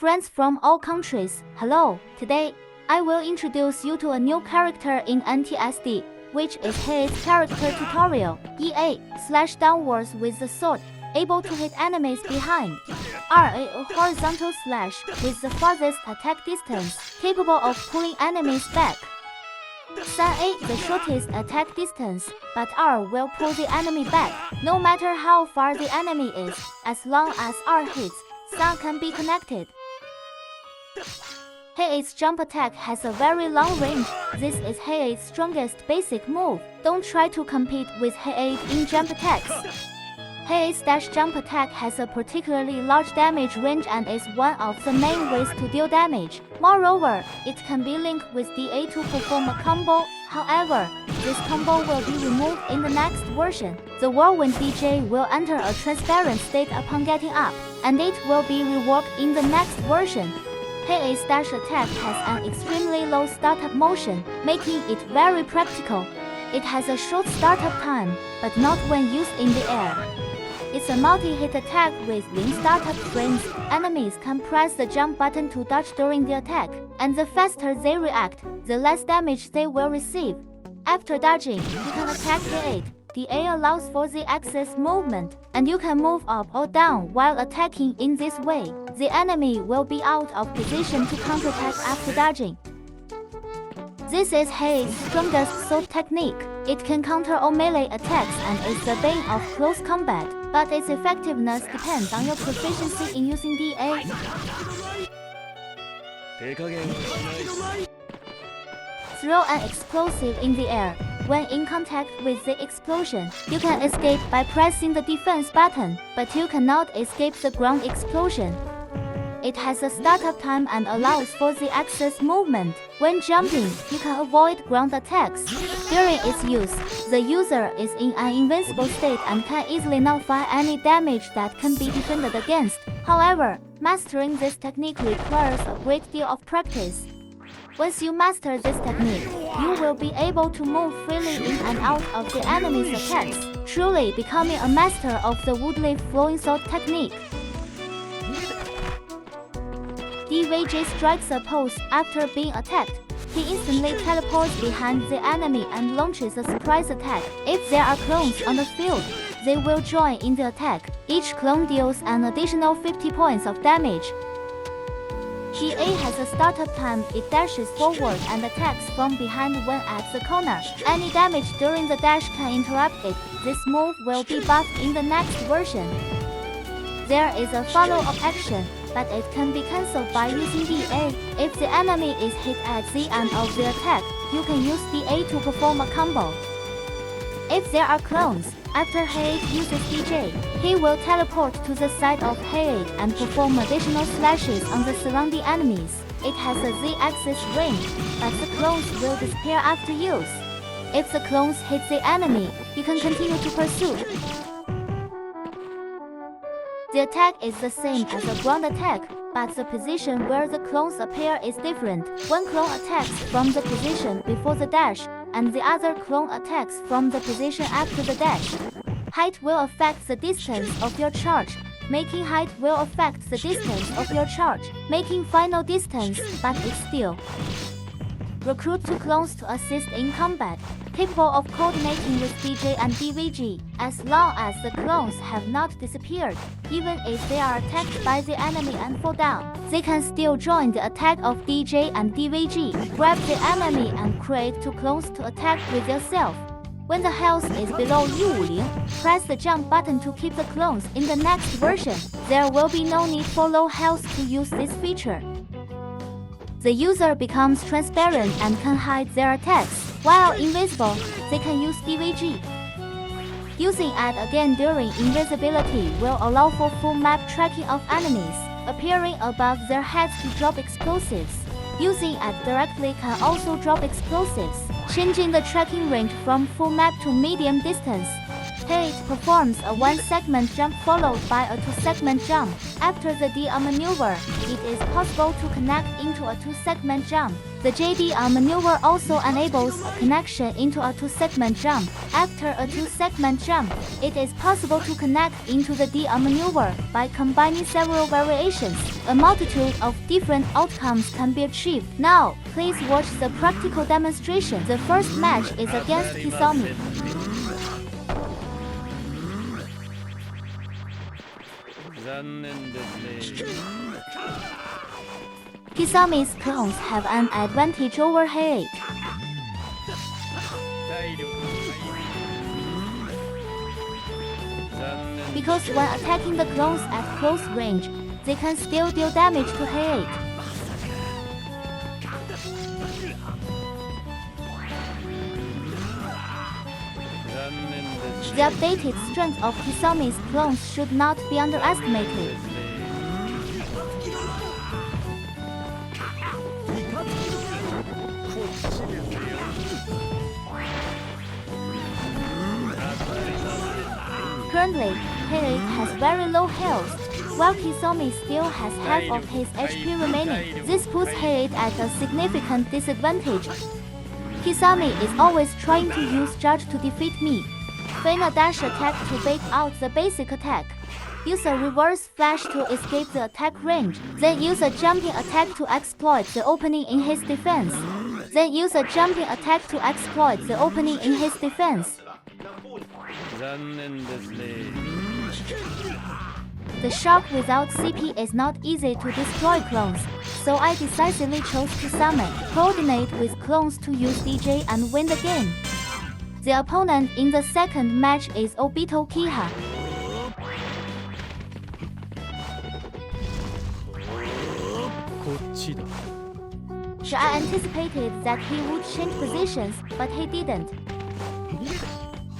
Friends from all countries, hello. Today, I will introduce you to a new character in NTSD, which is Hayate's character tutorial. EA/downwards with the sword, able to hit enemies behind. RA, a horizontal slash with the farthest attack distance, capable of pulling enemies back. 3A, the shortest attack distance, but R will pull the enemy back, no matter how far the enemy is, as long as R hits, 3 can be connected. Hayate's jump attack has a very long range. This is Hayate's strongest basic move. Don't try to compete with Hayate in jump attacks. Hayate's dash jump attack has a particularly large damage range and is one of the main ways to deal damage. Moreover, it can be linked with DA to perform a combo. However, this combo will be removed in the next version. The whirlwind DJ will enter a transparent state upon getting up, and it will be reworked in the next version. Hayate's dash attack has an extremely low startup motion, making it very practical. It has a short startup time, but not when used in the air. It's a multi-hit attack with lean startup frames. Enemies can press the jump button to dodge during the attack, and the faster they react, the less damage they will receive. After dodging, you can attack Hayate. The A allows for the axis movement, and you can move up or down while attacking. In this way, the enemy will be out of position to counterattack after dodging. This is Hayate's strongest sword technique. It can counter all melee attacks and is the bane of close combat, but its effectiveness depends on your proficiency in using DA. Throw an explosive in the air. When in contact with the explosion, you can escape by pressing the defense button, but you cannot escape the ground explosion. It has a startup time and allows for the axis movement. When jumping, you can avoid ground attacks. During its use, the user is in an invincible state and can easily nullify any damage that can be defended against. However, mastering this technique requires a great deal of practice. Once you master this technique, you will be able to move freely in and out of the enemy's attacks, truly becoming a master of the woodleaf flowing sword technique. DVJ strikes a pose after being attacked. He instantly teleports behind the enemy and launches a surprise attack. If there are clones on the field, they will join in the attack. Each clone deals an additional 50 points of damage. DA has a startup time. It dashes forward and attacks from behind when at the corner. Any damage during the dash can interrupt it. This move will be buffed in the next version. There is a follow-up action, but it can be cancelled by using DA. If the enemy is hit at the end of the attack, you can use DA to perform a combo. If there are clones, after Hayate uses DJ, he will teleport to the side of Hayate and perform additional slashes on the surrounding enemies. It has a Z-axis range, but the clones will disappear after use. If the clones hit the enemy, you can continue to pursue. The attack is the same as a ground attack, but the position where the clones appear is different. One clone attacks from the position before the dash, and the other clone attacks from the position after the dash. Height will affect the distance of your charge. Making height will affect the distance of your charge, making final distance, but it's still. Recruit 2 clones to assist in combat, capable of coordinating with DJ and DVG, as long as the clones have not disappeared. Even if they are attacked by the enemy and fall down, they can still join the attack of DJ and DVG. Grab the enemy and create 2 clones to attack with yourself. When the health is below U50, press the jump button to keep the clones in the next version. There will be no need for low health to use this feature. The user becomes transparent and can hide their attacks. While invisible, they can use DVG. Using it again during invisibility will allow for full map tracking of enemies, appearing above their heads to drop explosives. Using it directly can also drop explosives, changing the tracking range from full map to medium distance. Hayate performs a 1-segment jump followed by a 2-segment jump. After the DA maneuver, it is possible to connect into a 2-segment jump. The JDR maneuver also enables a connection into a two-segment jump. After a two-segment jump, it is possible to connect into the DR maneuver by combining several variations. A multitude of different outcomes can be achieved. Now, please watch the practical demonstration. The first match is against Kisame. Kisame's clones have an advantage over Hayate. Because when attacking the clones at close range, they can still deal damage to Hayate. The updated strength of Kisame's clones should not be underestimated. Currently, Hayate has very low health, while Kisame still has half of his HP remaining. This puts Hayate at a significant disadvantage. Kisame is always trying to use Judge to defeat me. Feign a dash attack to bait out the basic attack. Use a reverse flash to escape the attack range. Then use a jumping attack to exploit the opening in his defense. The shark without CP is not easy to destroy clones, so I decisively chose Kisame, coordinate with clones to use DJ and win the game. The opponent in the second match is Obito Kiha. I anticipated that he would change positions, but he didn't.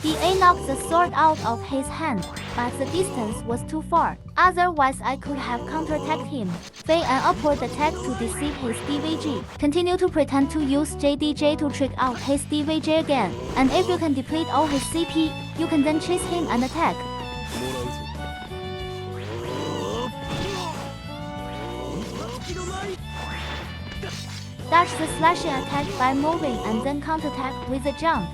DA knocked the sword out of his hand, but the distance was too far. Otherwise, I could have counterattacked him. Feign an upward attack to deceive his DVG. Continue to pretend to use JDJ to trick out his DVJ again. And if you can deplete all his CP, you can then chase him and attack. Dodge the slashing attack by moving and then counterattack with a jump.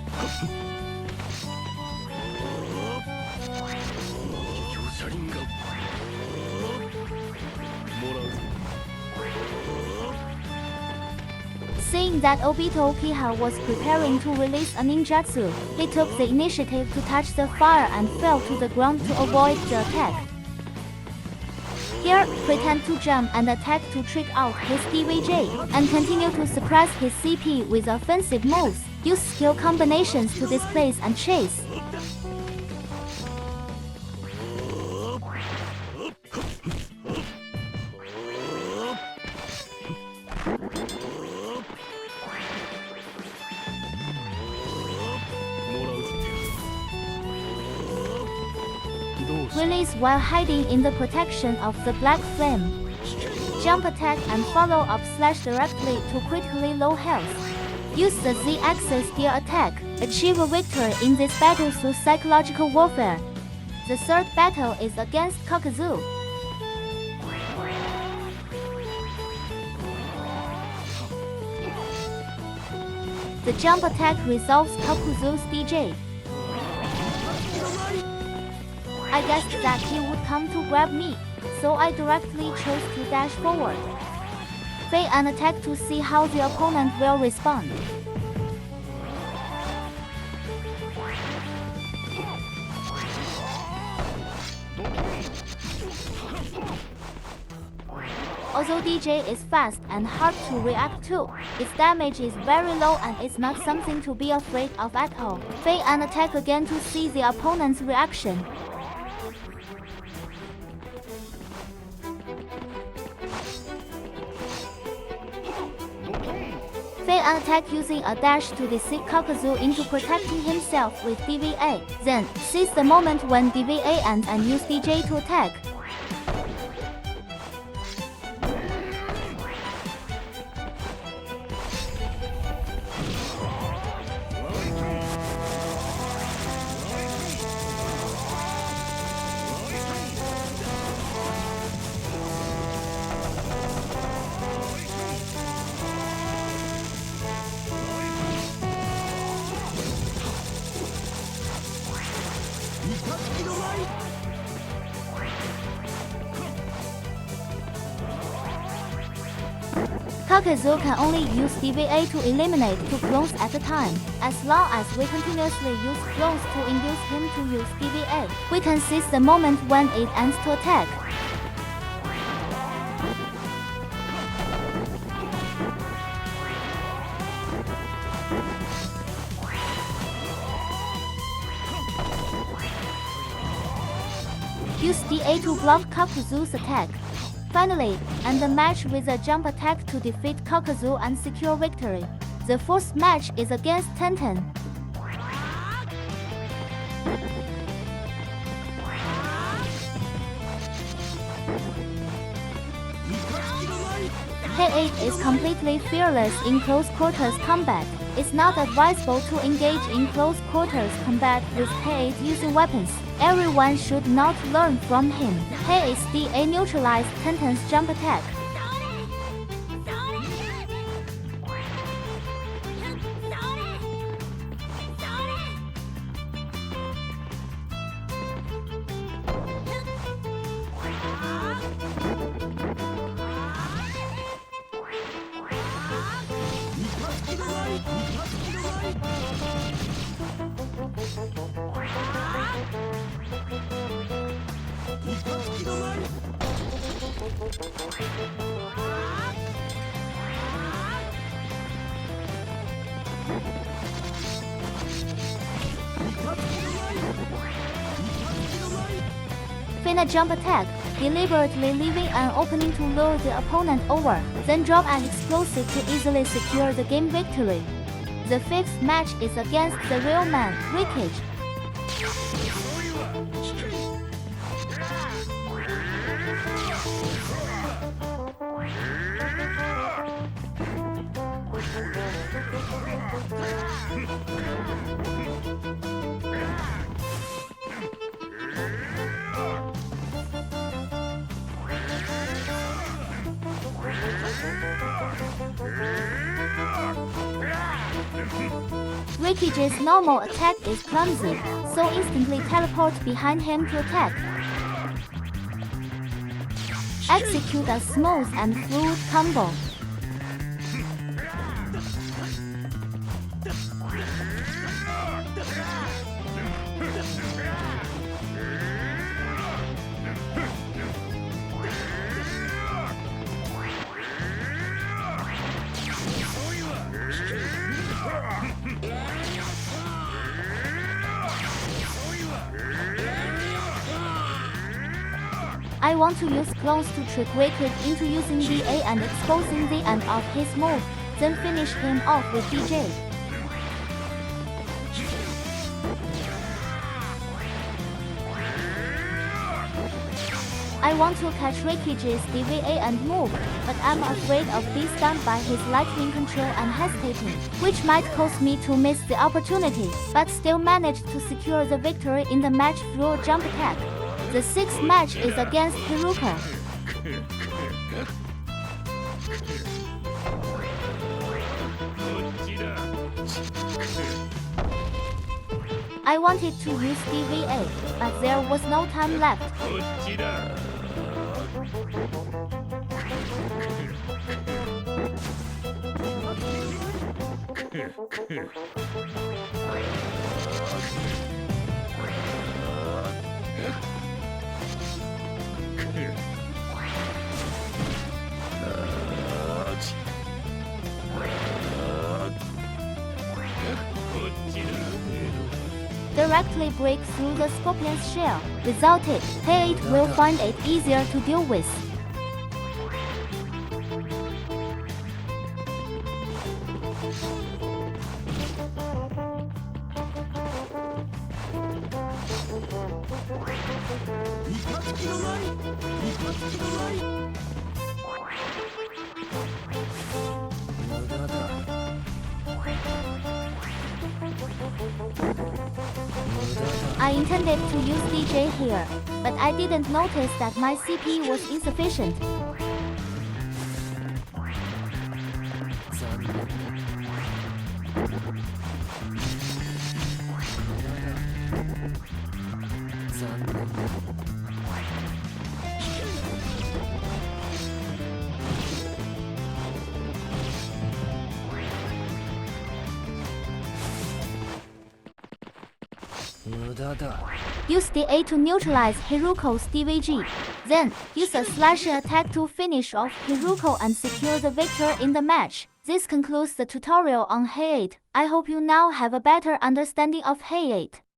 Seeing that Obito Kiha was preparing to release a ninjutsu, he took the initiative to touch the fire and fell to the ground to avoid the attack. Here, pretend to jump and attack to trick out his DVJ, and continue to suppress his CP with offensive moves. Use skill combinations to displace and chase. Release while hiding in the protection of the black flame. Jump attack and follow up slash directly to critically low health. Use the Z-axis deal attack. Achieve a victory in this battle through psychological warfare. The third battle is against Kakuzu. The jump attack resolves Kakuzu's DJ. I guessed that he would come to grab me, so I directly chose to dash forward. Feign an attack to see how the opponent will respond. Although DJ is fast and hard to react to, its damage is very low and it's not something to be afraid of at all. Feign an attack again to see the opponent's reaction. Feign an attack using a dash to deceive Kakuzu into protecting himself with DVA. Then, seize the moment when DVA ends and use DJ to attack. Kakuzu can only use DVA to eliminate 2 clones at a time. As long as we continuously use clones to induce him to use DVA, we can seize the moment when it ends to attack. Use DA to block Kakuzu's attack. Finally, end the match with a jump attack to defeat Kakuzu and secure victory. The fourth match is against Tenten. Hayate is completely fearless in close quarters combat. It's not advisable to engage in close quarters combat with Hayate using weapons. Everyone should not learn from him. Hayate's DA neutralized Tenten's jump attack. Feign a jump attack, deliberately leaving an opening to lure the opponent over, then drop an explosive to easily secure the game victory. The fifth match is against the real man, Rikichi. Rikichi's normal attack is clumsy, so instantly teleport behind him to attack. Execute a smooth and fluid combo. I want to use clones to trick Rikichi into using DA and exposing the end of his move, then finish him off with DJ. I want to catch Rikichi's DVA and move, but I'm afraid of being stunned by his lightning control and hesitating, which might cause me to miss the opportunity, but still manage to secure the victory in the match through a jump attack. The sixth match is against Hiruko. I wanted to use DVA, but there was no time left. Directly break through the scorpion's shell. Without it, Hayate will find it easier to deal with. I intended to use DJ here, but I didn't notice that my CP was insufficient. Use the A to neutralize Hiruko's DVG. Then, use a slashing attack to finish off Hiruko and secure the victor in the match. This concludes the tutorial on Hayate. I hope you now have a better understanding of Hayate.